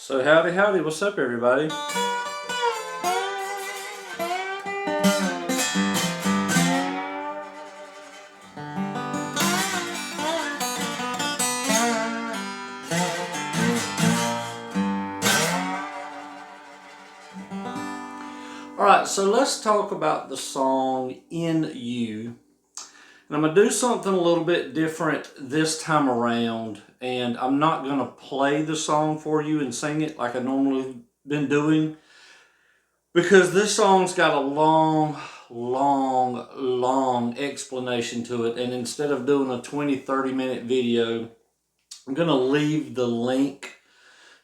So howdy, howdy, what's up everybody? Alright, so let's talk about the song In You. And I'm going to do something a little bit different this time around. And I'm not going to play the song for you and sing it like I normally been doing. Because this song's got a long explanation to it. And instead of doing a 20-30 minute video, I'm going to leave the link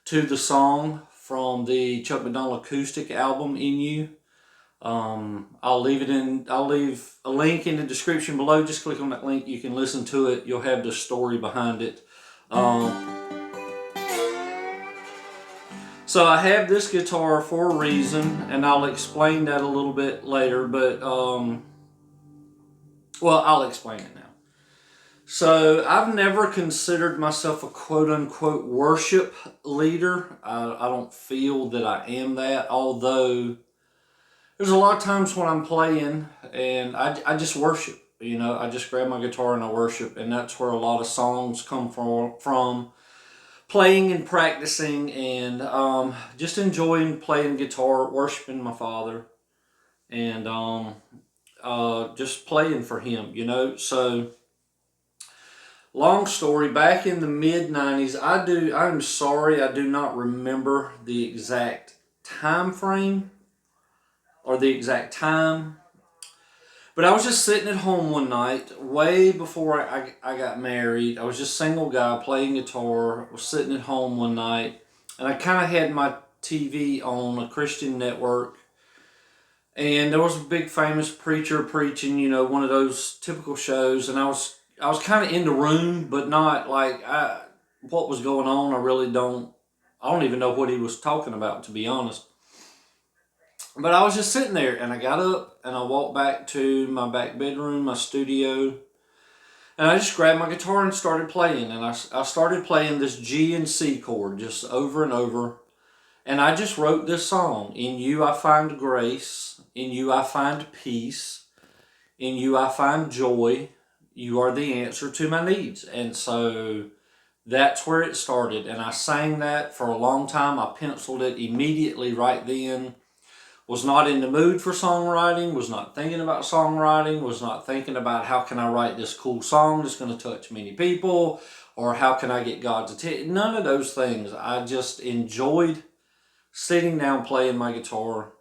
to the song from the Chuck McDonald acoustic album In You. I'll leave a link in the description below. Just click on that link. You can listen to it. You'll have the story behind it. So I have this guitar for a reason, and I'll explain that a little bit later, but well, I'll explain it now. So I've never considered myself a quote-unquote worship leader. I don't feel that I am that, although there's a lot of times when I'm playing and I just worship. You know, I just grab my guitar and I worship, and that's where a lot of songs come from playing and practicing and just enjoying playing guitar, worshiping my Father, and just playing for Him, you know. So long story, back in the mid-90s, I'm sorry, I do not remember the exact time frame or the exact time, but I was just sitting at home one night, way before I got married. I was just a single guy playing guitar. I was sitting at home one night, and I kind of had my TV on a Christian network, and there was a big famous preacher preaching, you know, one of those typical shows, and I was kind of in the room, but not like what was going on. I don't even know what he was talking about, to be honest. But I was just sitting there, and I got up and I walked back to my back bedroom, my studio, and I just grabbed my guitar and started playing. And I started playing this G and C chord just over and over. And I just wrote this song. In you I find grace. In you I find peace. In you I find joy. You are the answer to my needs. And so that's where it started. And I sang that for a long time. I penciled it immediately right then. Was not in the mood for songwriting, was not thinking about songwriting, was not thinking about how can I write this cool song that's going to touch many people, or how can I get God's attention. None of those things. I just enjoyed sitting down playing my guitar.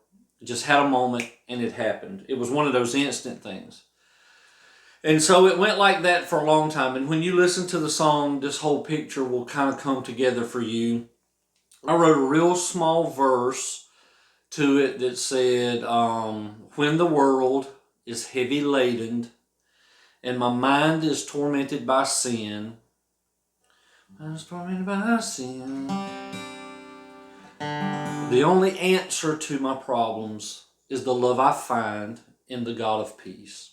Just had a moment and it happened. It was one of those instant things. And so it went like that for a long time. And when you listen to the song, this whole picture will kind of come together for you. I wrote a real small verse to it that said, when the world is heavy laden and my mind is tormented by sin, the only answer to my problems is the love I find in the God of peace.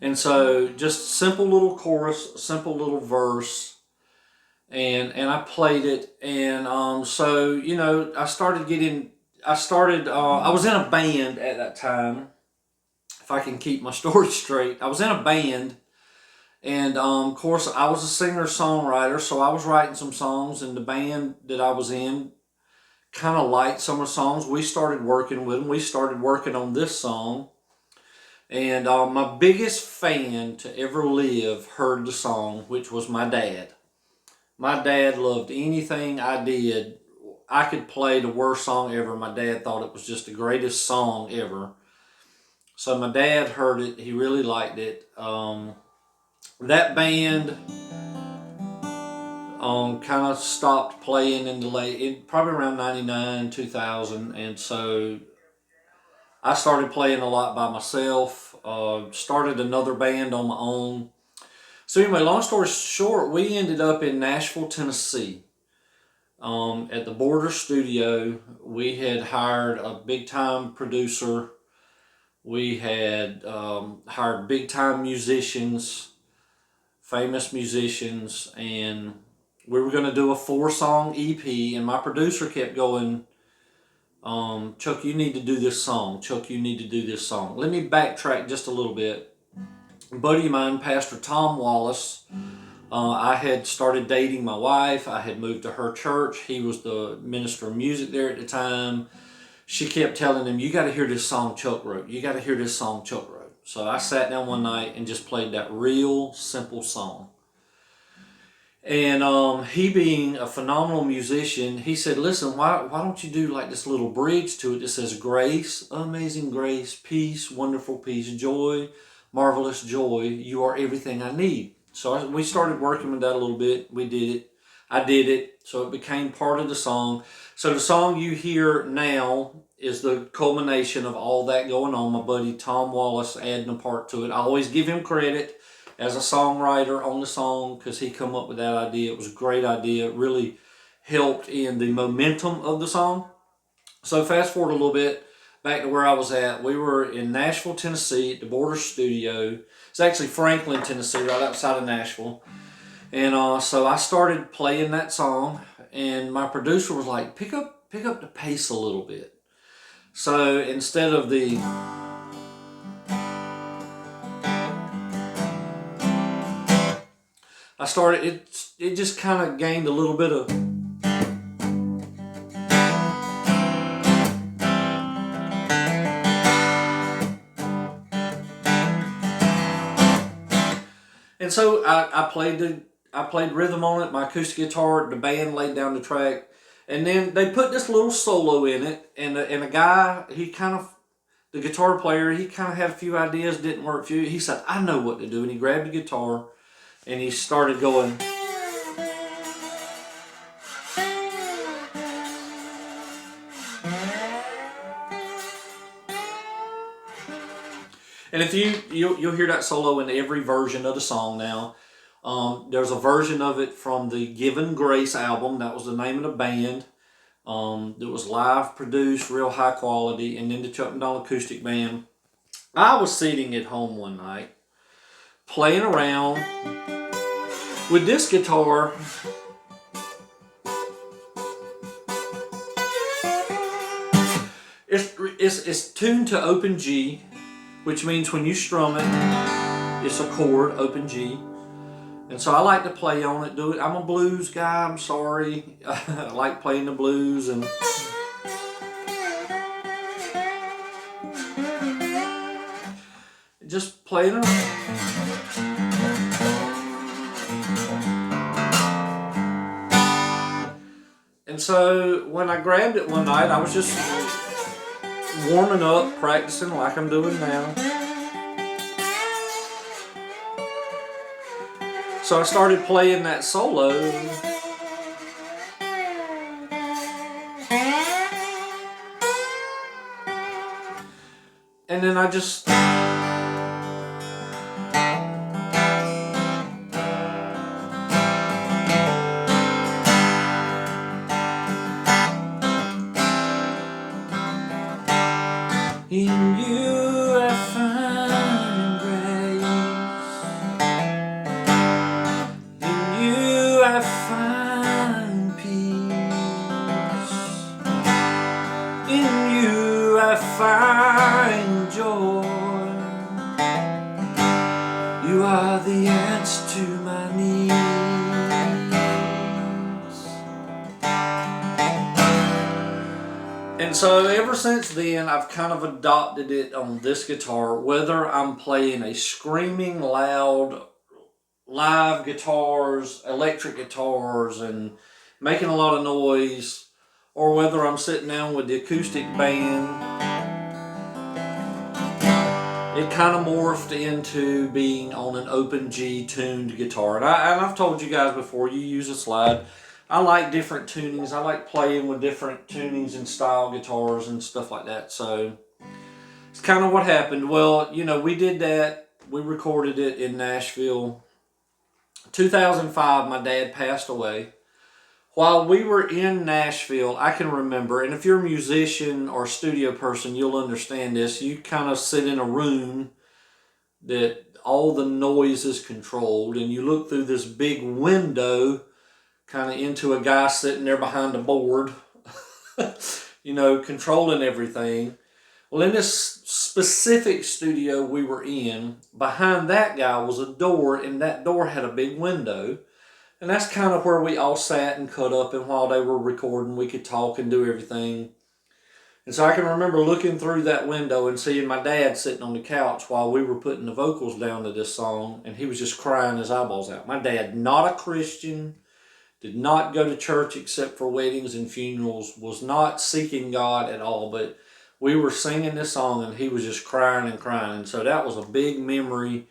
And so just simple little chorus, simple little verse, and I played it. And so, you know, I was in a band at that time, if I can keep my story straight. I was in a band, and of course I was a singer-songwriter, so I was writing some songs, and the band that I was in kind of liked some of the songs. We started working with them. We started working on this song, and my biggest fan to ever live heard the song, which was my dad. My dad loved anything I did. I could play the worst song ever. My dad thought it was just the greatest song ever. So my dad heard it. He really liked it. That band kind of stopped playing in the probably around 99, 2000. And so I started playing a lot by myself. Started another band on my own. So anyway, long story short, we ended up in Nashville, Tennessee. At the Border Studio. We had hired a big-time producer. We had hired big-time musicians, famous musicians, and we were going to do a 4-song EP, and my producer kept going, Chuck, you need to do this song. Chuck, you need to do this song. Let me backtrack just a little bit. A buddy of mine, Pastor Tom Wallace, I had started dating my wife. I had moved to her church. He was the minister of music there at the time. She kept telling him, you got to hear this song Chuck wrote. You got to hear this song Chuck wrote. So I sat down one night and just played that real simple song. And he being a phenomenal musician, he said, listen, why don't you do like this little bridge to it that says grace, amazing grace, peace, wonderful peace, joy, marvelous joy, you are everything I need. So we started working with that a little bit. We did it. I did it. So it became part of the song. So the song you hear now is the culmination of all that going on. My buddy Tom Wallace adding a part to it. I always give him credit as a songwriter on the song because he come up with that idea. It was a great idea. It really helped in the momentum of the song. So fast forward a little bit back to where I was at. We were in Nashville, Tennessee at the Border Studio. It's actually Franklin, Tennessee, right outside of Nashville. And so I started playing that song, and my producer was like, pick up the pace a little bit. So instead of the I started, it just kind of gained a little bit of, and so I played rhythm on it, my acoustic guitar, the band laid down the track, and then they put this little solo in it, and a guy, the guitar player, he kind of had a few ideas, didn't work few. He said, I know what to do, and he grabbed the guitar, and he started going. And if you'll hear that solo in every version of the song now. There's a version of it from the Given Grace album. That was the name of the band. It was live produced, real high quality. And then the Chuck McDonald Acoustic Band. I was sitting at home one night, playing around with this guitar. It's tuned to open G, which means when you strum it, it's a chord, open G. And so I like to play on it, do it. I'm a blues guy, I'm sorry. I like playing the blues and just playing it. And so when I grabbed it one night, I was just warming up, practicing like I'm doing now. So I started playing that solo. And then I just in you I find grace. In you I find peace. In you I find joy. You are the answer to my needs. And so ever since then, I've kind of adopted it on this guitar, whether I'm playing a screaming loud live guitars, electric guitars, and making a lot of noise, or whether I'm sitting down with the acoustic band. It kind of morphed into being on an open G tuned guitar. And I've told you guys before, you use a slide. I like different tunings. I like playing with different tunings and style guitars and stuff like that. So it's kind of what happened. Well, we did that. We recorded it in Nashville. 2005, my dad passed away. While we were in Nashville, I can remember, and if you're a musician or studio person, you'll understand this. You kind of sit in a room that all the noise is controlled, and you look through this big window kind of into a guy sitting there behind a board, controlling everything. Well, in this specific studio we were in, behind that guy was a door, and that door had a big window. And that's kind of where we all sat and cut up, and while they were recording, we could talk and do everything. And so I can remember looking through that window and seeing my dad sitting on the couch while we were putting the vocals down to this song, and he was just crying his eyeballs out. My dad, not a Christian, did not go to church except for weddings and funerals, was not seeking God at all, but we were singing this song and he was just crying and crying. And so that was a big memory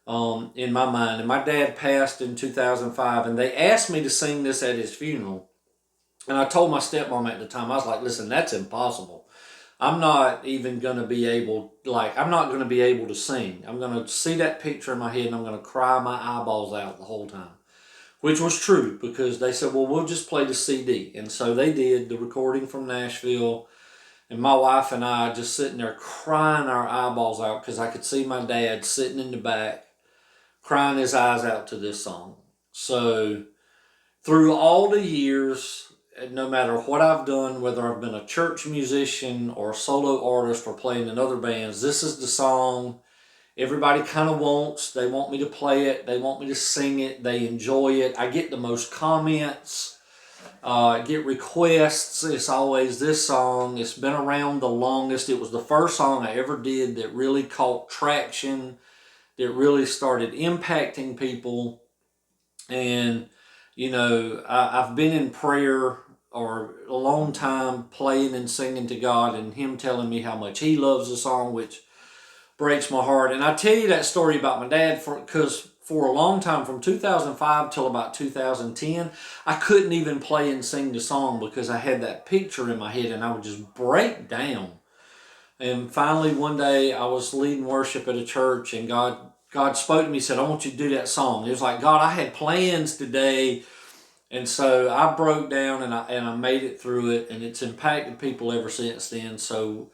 in my mind. And my dad passed in 2005, and they asked me to sing this at his funeral. And I told my stepmom at the time, I was like, listen, that's impossible. I'm not even going to be able, I'm not going to be able to sing. I'm going to see that picture in my head and I'm going to cry my eyeballs out the whole time. Which was true, because they said, well, we'll just play the CD. And so they did the recording from Nashville. And my wife and I just sitting there crying our eyeballs out, because I could see my dad sitting in the back crying his eyes out to this song. So through all the years, no matter what I've done, whether I've been a church musician or a solo artist or playing in other bands, this is the song everybody kind of wants. They want me to play it. They want me to sing it. They enjoy it. I get the most comments. I get requests. It's always this song. It's been around the longest. It was the first song I ever did that really caught traction, that really started impacting people. And, I've been in prayer or a long time playing and singing to God, and Him telling me how much He loves the song, which breaks my heart. And I tell you that story about my dad because for a long time, from 2005 till about 2010, I couldn't even play and sing the song because I had that picture in my head and I would just break down. And finally, one day I was leading worship at a church, and God spoke to me, said, I want you to do that song. It was like, God, I had plans today. And so I broke down and I made it through it, and it's impacted people ever since then. So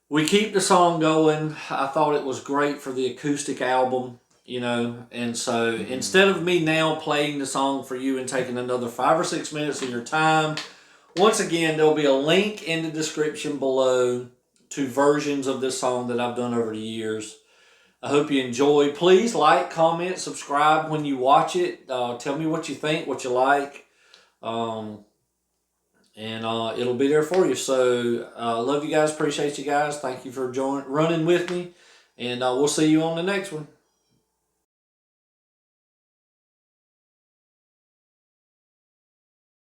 we keep the song going. I thought it was great for the acoustic album, and so instead of me now playing the song for you and taking another 5 or 6 minutes of your time, once again, there'll be a link in the description below to versions of this song that I've done over the years. I hope you enjoy. Please like, comment, subscribe when you watch it. Tell me what you think, what you like. And it'll be there for you. So love you guys. Appreciate you guys. Thank you for running with me. And we'll see you on the next one.